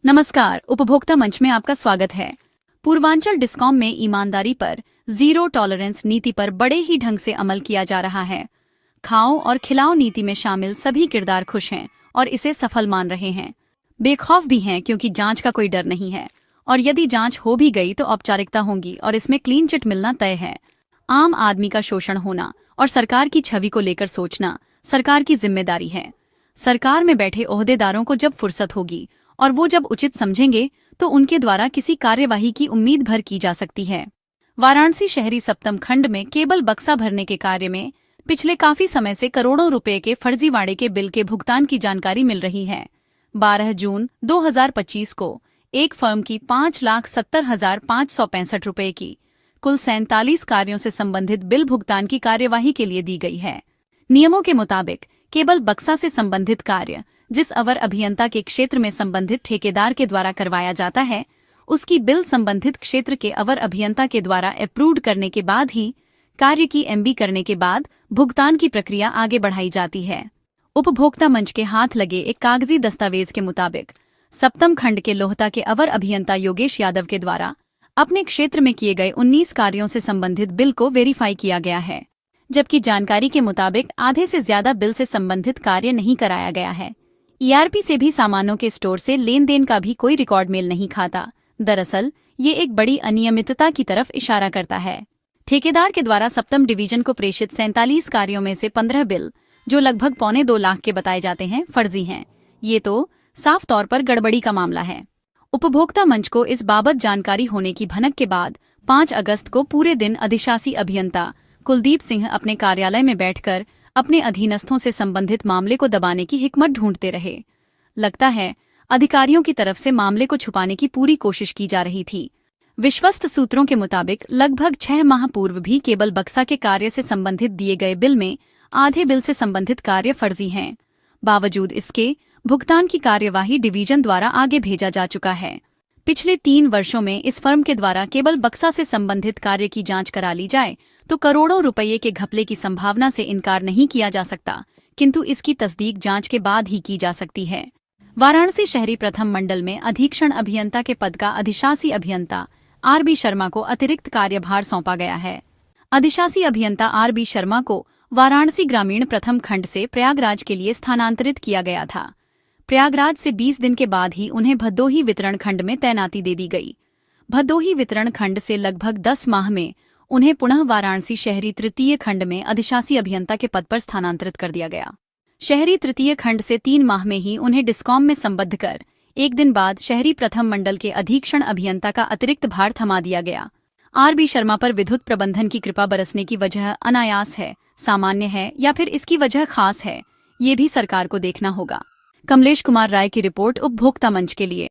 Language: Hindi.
नमस्कार, उपभोक्ता मंच में आपका स्वागत है। पूर्वांचल डिस्कॉम में ईमानदारी पर जीरो टॉलरेंस नीति पर बड़े ही ढंग से अमल किया जा रहा है। खाओ और खिलाओ नीति में शामिल सभी किरदार खुश हैं और इसे सफल मान रहे हैं। बेखौफ भी हैं क्योंकि जांच का कोई डर नहीं है और यदि जांच हो भी गई तो औपचारिकता होंगी और इसमें क्लीन चिट मिलना तय है। आम आदमी का शोषण होना और सरकार की छवि को लेकर सोचना सरकार की जिम्मेदारी है। सरकार में बैठे ओहदेदारों को जब फुर्सत होगी और वो जब उचित समझेंगे तो उनके द्वारा किसी कार्यवाही की उम्मीद भर की जा सकती है। वाराणसी शहरी सप्तम खंड में केबल बक्सा भरने के कार्य में पिछले काफी समय से करोड़ों रुपए के फर्जीवाड़े के बिल के भुगतान की जानकारी मिल रही है। 12 जून 2025 को एक फर्म की 5,70,565 रुपए की कुल 47 कार्यों से संबंधित बिल भुगतान की कार्यवाही के लिए दी गई है। नियमों के मुताबिक केबल बक्सा से संबंधित कार्य जिस अवर अभियंता के क्षेत्र में संबंधित ठेकेदार के द्वारा करवाया जाता है, उसकी बिल संबंधित क्षेत्र के अवर अभियंता के द्वारा अप्रूव्ड करने के बाद ही कार्य की एमबी करने के बाद भुगतान की प्रक्रिया आगे बढ़ाई जाती है। उपभोक्ता मंच के हाथ लगे एक कागजी दस्तावेज के मुताबिक सप्तम खंड के लोहता के अवर अभियंता योगेश यादव के द्वारा अपने क्षेत्र में किए गए 19 कार्यों से संबंधित बिल को वेरीफाई किया गया है, जबकि जानकारी के मुताबिक आधे से ज्यादा बिल से संबंधित कार्य नहीं कराया गया है। ईआरपी से भी सामानों के स्टोर से लेन देन का भी कोई रिकॉर्ड मेल नहीं खाता। दरअसल ये एक बड़ी अनियमितता की तरफ इशारा करता है। ठेकेदार के द्वारा सप्तम डिवीजन को प्रेषित 47 कार्यों में से 15 बिल, जो लगभग 1.25 लाख के बताए जाते हैं, फर्जी हैं। ये तो साफ तौर पर गड़बड़ी का मामला है। उपभोक्ता मंच को इस बाबत जानकारी होने की भनक के बाद 5 अगस्त को पूरे दिन अधिशासी अभियंता कुलदीप सिंह अपने कार्यालय में बैठकर अपने अधीनस्थों से संबंधित मामले को दबाने की हिकमत ढूंढते रहे। लगता है अधिकारियों की तरफ से मामले को छुपाने की पूरी कोशिश की जा रही थी। विश्वस्त सूत्रों के मुताबिक लगभग 6 माह पूर्व भी केबल बक्सा के कार्य से संबंधित दिए गए बिल में आधे बिल से संबंधित कार्य फर्जी हैं। बावजूद इसके भुगतान की कार्यवाही डिवीजन द्वारा आगे भेजा जा चुका है। पिछले 3 वर्षों में इस फर्म के द्वारा केबल बक्सा से संबंधित कार्य की जांच करा ली जाए तो करोड़ों रुपये के घपले की संभावना से इनकार नहीं किया जा सकता, किंतु इसकी तस्दीक जांच के बाद ही की जा सकती है। वाराणसी शहरी प्रथम मंडल में अधीक्षण अभियंता के पद का अधिशासी अभियंता आरबी शर्मा को अतिरिक्त कार्यभार सौंपा गया है। अधिशासी अभियंता आरबी शर्मा को वाराणसी ग्रामीण प्रथम खंड से प्रयागराज के लिए स्थानांतरित किया गया था। प्रयागराज से 20 दिन के बाद ही उन्हें भदोही वितरण खंड में तैनाती दे दी गई। भदोही वितरण खंड से लगभग 10 माह में उन्हें पुनः वाराणसी शहरी तृतीय खंड में अधिशासी अभियंता के पद पर स्थानांतरित कर दिया गया। शहरी तृतीय खंड से 3 माह में ही उन्हें डिस्कॉम में संबद्ध कर 1 दिन बाद शहरी प्रथम मंडल के अधीक्षण अभियंता का अतिरिक्त भार थमा दिया गया। आरबी शर्मा पर विद्युत प्रबंधन की कृपा बरसने की वजह अनायास है, सामान्य है या फिर इसकी वजह खास है, ये भी सरकार को देखना होगा। कमलेश कुमार राय की रिपोर्ट उपभोक्ता मंच के लिए।